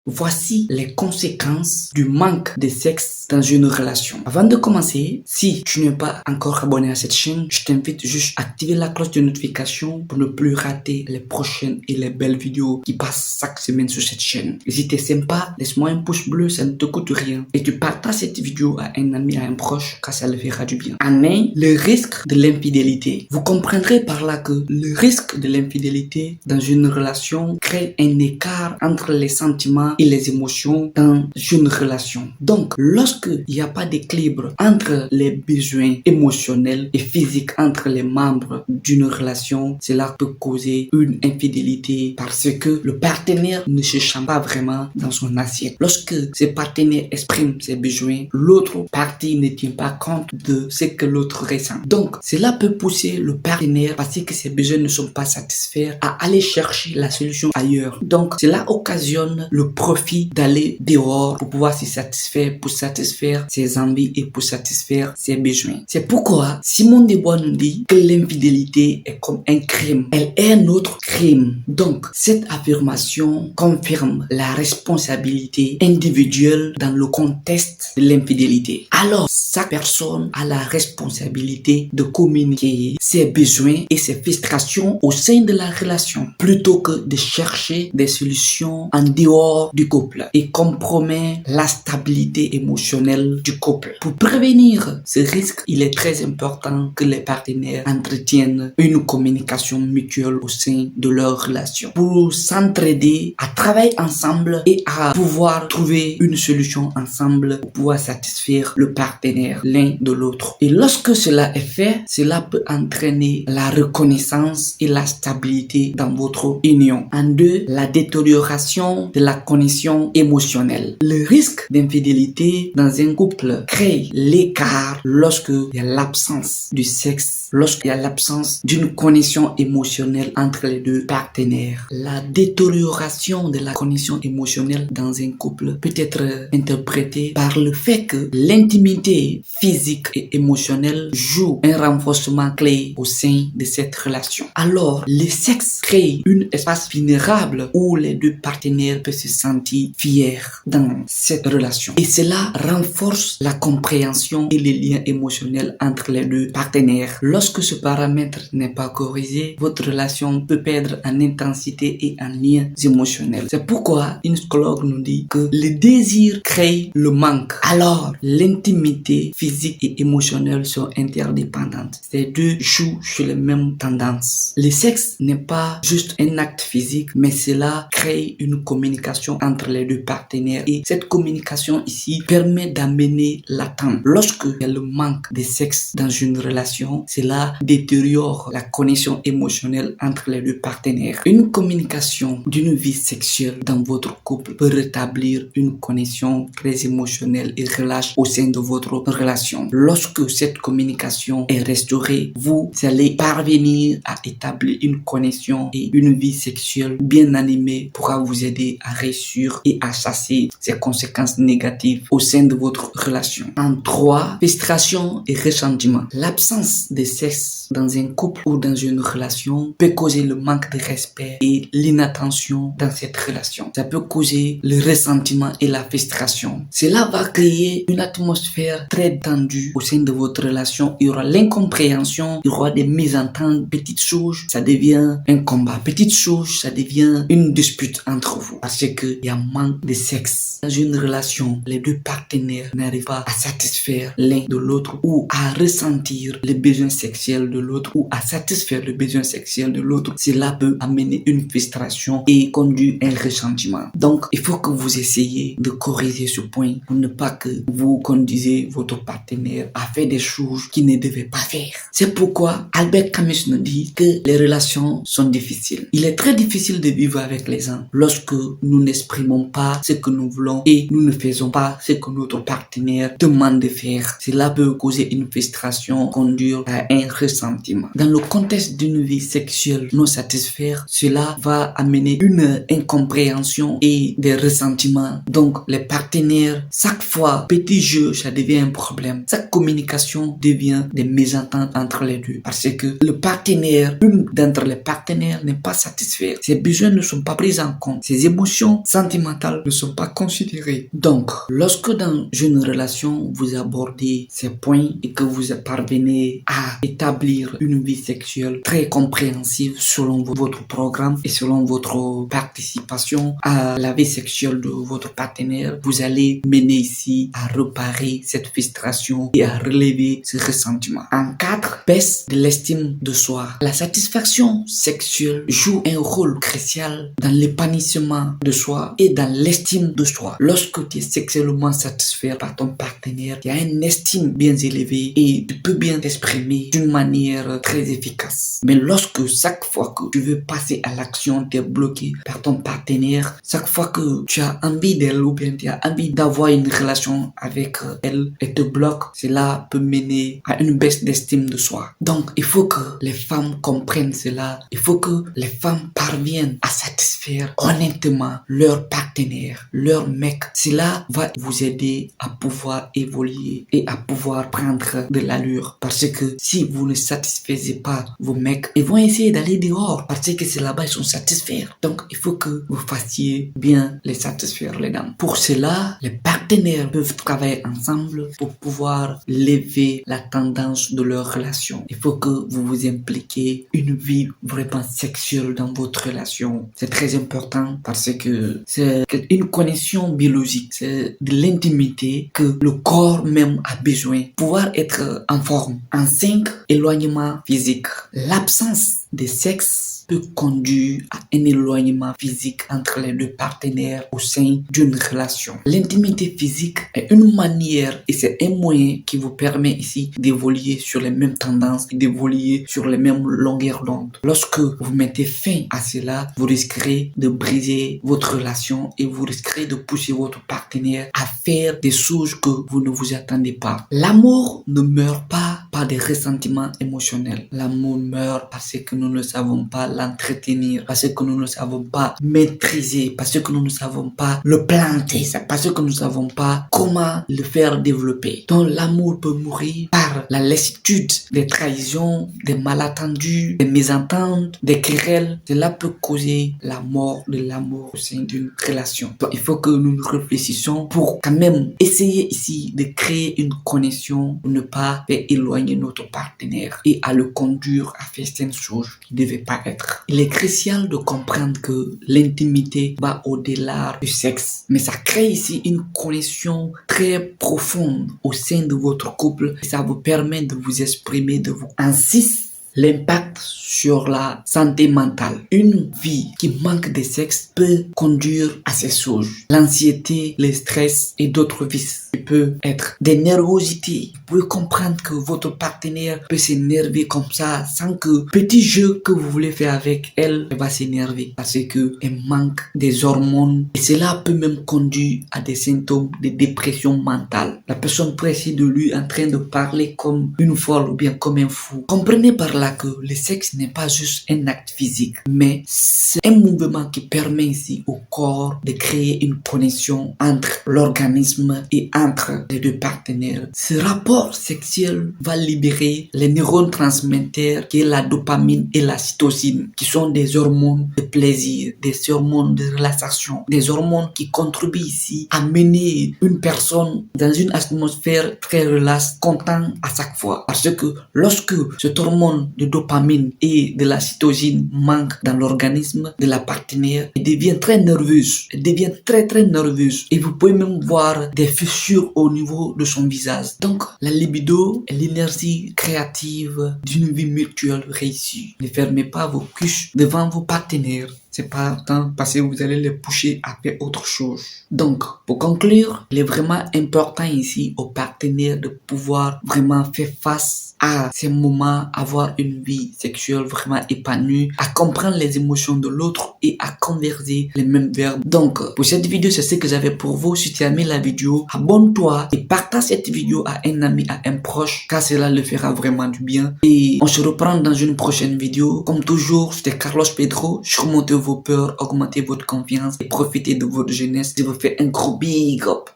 Voici les conséquences du manque de sexe dans une relation. Avant de commencer, si tu n'es pas encore abonné à cette chaîne, je t'invite juste à activer la cloche de notification pour ne plus rater les prochaines et les belles vidéos qui passent chaque semaine sur cette chaîne. Et si t'es sympa, laisse-moi un pouce bleu, ça ne te coûte rien. Et tu partages cette vidéo à un ami, à un proche, car ça le fera du bien. En un, le risque de l'infidélité. Vous comprendrez par là que le risque de l'infidélité dans une relation crée un écart entre les sentiments et les émotions dans une relation. Donc, lorsqu'il n'y a pas d'équilibre entre les besoins émotionnels et physiques entre les membres d'une relation, cela peut causer une infidélité parce que le partenaire ne se sent pas vraiment dans son assiette. Lorsque ce partenaire exprime ses besoins, l'autre partie ne tient pas compte de ce que l'autre ressent. Donc, cela peut pousser le partenaire, parce que ses besoins ne sont pas satisfaits, à aller chercher la solution ailleurs. Donc, cela occasionne le profit d'aller dehors pour pouvoir se satisfaire, pour satisfaire ses envies et pour satisfaire ses besoins. C'est pourquoi Simone de Beauvoir nous dit que l'infidélité est comme un crime. Elle est un autre crime. Donc, cette affirmation confirme la responsabilité individuelle dans le contexte de l'infidélité. Alors, chaque personne a la responsabilité de communiquer ses besoins et ses frustrations au sein de la relation, plutôt que de chercher des solutions en dehors du couple et compromet la stabilité émotionnelle du couple. Pour prévenir ce risque, il est très important que les partenaires entretiennent une communication mutuelle au sein de leur relation pour s'entraider, à travailler ensemble et à pouvoir trouver une solution ensemble pour pouvoir satisfaire le partenaire l'un de l'autre. Et lorsque cela est fait, cela peut entraîner la reconnaissance et la stabilité dans votre union. En deux, la détérioration de la connexion émotionnelle. Le risque d'infidélité dans un couple crée l'écart lorsqu'il y a l'absence du sexe, lorsqu'il y a l'absence d'une connexion émotionnelle entre les deux partenaires. La détérioration de la connexion émotionnelle dans un couple peut être interprétée par le fait que l'intimité physique et émotionnelle joue un renforcement clé au sein de cette relation. Alors, le sexe crée un espace vulnérable où les deux partenaires peuvent se sentir fiers dans cette relation. Et cela renforce la compréhension et les liens émotionnels entre les deux partenaires. Lorsque ce paramètre n'est pas corrigé, votre relation peut perdre en intensité et en liens émotionnels. C'est pourquoi une psychologue nous dit que le désir crée le manque. Alors, l'intimité physique et émotionnelle sont interdépendantes. Ces deux jouent sur les mêmes tendances. Le sexe n'est pas juste un acte physique, mais cela crée une communication entre les deux partenaires. Et cette communication ici permet d'amener l'attente. Lorsque il y a le manque de sexe dans une relation, cela détériore la connexion émotionnelle entre les deux partenaires. Une communication d'une vie sexuelle dans votre couple peut rétablir une connexion très émotionnelle et relâche au sein de votre relation. Lorsque cette communication est restaurée, vous allez parvenir à établir une connexion et une vie sexuelle bien animée pourra vous aider à réussir et à chasser ces conséquences négatives au sein de votre relation. En 3, frustration et ressentiment. L'absence de sexe dans un couple ou dans une relation peut causer le manque de respect et l'inattention dans cette relation. Ça peut causer le ressentiment et la frustration. Cela va créer une atmosphère très tendue au sein de votre relation. Il y aura l'incompréhension, il y aura des mésententes, petites choses, ça devient un combat. Petites choses, ça devient une dispute entre vous parce qu'il y a manque de sexe. Dans une relation, les deux partenaires n'arrivent pas à satisfaire l'un de l'autre ou à ressentir les besoins sexuels de l'autre ou à satisfaire le besoin sexuel de l'autre. Cela peut amener une frustration et conduire un ressentiment. Donc, il faut que vous essayiez de corriger ce point pour ne pas que vous conduisez votre partenaire à faire des choses qu'il ne devait pas faire. C'est pourquoi Albert Camus nous dit que les relations sont difficiles. Il est très difficile de vivre avec les gens lorsque nous n'exprimons pas ce que nous voulons et nous ne faisons pas ce que notre partenaire demande de faire. Cela peut causer une frustration, conduire à un ressentiment. Dans le contexte d'une vie sexuelle non satisfaite, cela va amener une incompréhension et des ressentiments. Donc, les partenaires, chaque fois, petit jeu, ça devient un problème. Chaque communication devient des mésententes entre les deux. Parce que le partenaire, une d'entre les partenaires n'est pas satisfait. Ses besoins ne sont pas pris en compte. Ses émotions sentimentales ne sont pas considérées. Donc, lorsque dans une relation, vous abordez ces points et que vous parvenez à établir une vie sexuelle très compréhensive selon votre programme et selon votre participation à la vie sexuelle de votre partenaire, vous allez mener ici à réparer cette frustration et à relever ce ressentiment. En 4, baisse de l'estime de soi. La satisfaction sexuelle joue un rôle crucial dans l'épanouissement de soi et dans l'estime de soi. Lorsque tu es sexuellement satisfait par ton partenaire, tu as une estime bien élevée et tu peux bien t'exprimer d'une manière très efficace. Mais lorsque chaque fois que tu veux passer à l'action, tu es bloqué par ton partenaire, chaque fois que tu as envie d'elle ou bien tu as envie d'avoir une relation avec elle et te bloque, cela peut mener à une baisse d'estime de soi. Donc, il faut que les femmes comprennent cela. Il faut que les femmes parviennent à satisfaire honnêtement leur partenaire, leur mec. Cela va vous aider à pouvoir évoluer et à pouvoir prendre de l'allure. Parce que si vous ne satisfaisez pas vos mecs, ils vont essayer d'aller dehors parce que c'est là-bas ils sont satisfaits. Donc, il faut que vous fassiez bien les satisfaire, les dames. Pour cela, les partenaires peuvent travailler ensemble pour pouvoir lever la tendance de leur relation. Il faut que vous vous impliquez une vie vraiment sexuelle dans votre relation. C'est très important parce que c'est une connexion biologique. C'est de l'intimité que le corps même a besoin. Pouvoir être en forme. En 5, éloignement physique. L'absence de sexe peut conduire à un éloignement physique entre les deux partenaires au sein d'une relation. L'intimité physique est une manière et c'est un moyen qui vous permet ici d'évoluer sur les mêmes tendances et d'évoluer sur les mêmes longueurs d'onde. Lorsque vous mettez fin à cela, vous risquerez de briser votre relation et vous risquerez de pousser votre partenaire à faire des choses que vous ne vous attendez pas. L'amour ne meurt pas par des ressentiments émotionnels. L'amour meurt parce que nous ne savons pas l'entretenir, parce que nous ne savons pas maîtriser, parce que nous ne savons pas le planter, parce que nous ne savons pas comment le faire développer. Donc l'amour peut mourir par la lassitude, des trahisons, des malentendus, des mésententes, des querelles. Cela peut causer la mort de l'amour au sein d'une relation. Donc il faut que nous nous réfléchissions pour quand même essayer ici de créer une connexion pour ne pas faire éloigner notre partenaire et à le conduire à faire certaines choses qui ne devaient pas être. Il est crucial de comprendre que l'intimité va au-delà du sexe, mais ça crée ici une connexion très profonde au sein de votre couple et ça vous permet de vous exprimer, de vous. En 6, l'impact sur la santé mentale. Une vie qui manque de sexe peut conduire à ces choses. L'anxiété, le stress et d'autres vices. Il peut être des nervosités. Vous pouvez comprendre que votre partenaire peut s'énerver comme ça sans que petit jeu que vous voulez faire avec elle, elle va s'énerver parce que elle manque des hormones et cela peut même conduire à des symptômes de dépression mentale. La personne peut essayer de lui en train de parler comme une folle ou bien comme un fou. Comprenez par là que le sexe n'est pas juste un acte physique, mais c'est un mouvement qui permet ici au corps de créer une connexion entre l'organisme et entre les deux partenaires. Ce rapport sexuel va libérer les neurones transmetteurs qui est la dopamine et la cytocine, qui sont des hormones de plaisir, des hormones de relaxation, des hormones qui contribuent ici à mener une personne dans une atmosphère très relaxe, content à chaque fois. Parce que lorsque cette hormone de dopamine et de la cytosine manque dans l'organisme de la partenaire, elle devient très nerveuse, elle devient très nerveuse et vous pouvez même voir des fissures au niveau de son visage. Donc la libido est l'énergie créative d'une vie mutuelle réussie. Ne fermez pas vos cuisses devant vos partenaires. C'est pas tant parce que vous allez les pousser à faire autre chose. Donc, pour conclure, il est vraiment important ici aux partenaires de pouvoir vraiment faire face à ces moments, avoir une vie sexuelle vraiment épanouie, à comprendre les émotions de l'autre et à converser les mêmes verbes. Donc, pour cette vidéo, c'est ce que j'avais pour vous. Si tu as aimé la vidéo, abonne-toi et partage cette vidéo à un ami, à un proche, car cela le fera vraiment du bien. Et on se reprend dans une prochaine vidéo. Comme toujours, c'était Carlos Pedro. Surmontez vos peurs, augmentez votre confiance et profitez de votre jeunesse. Je vous fais un gros big up.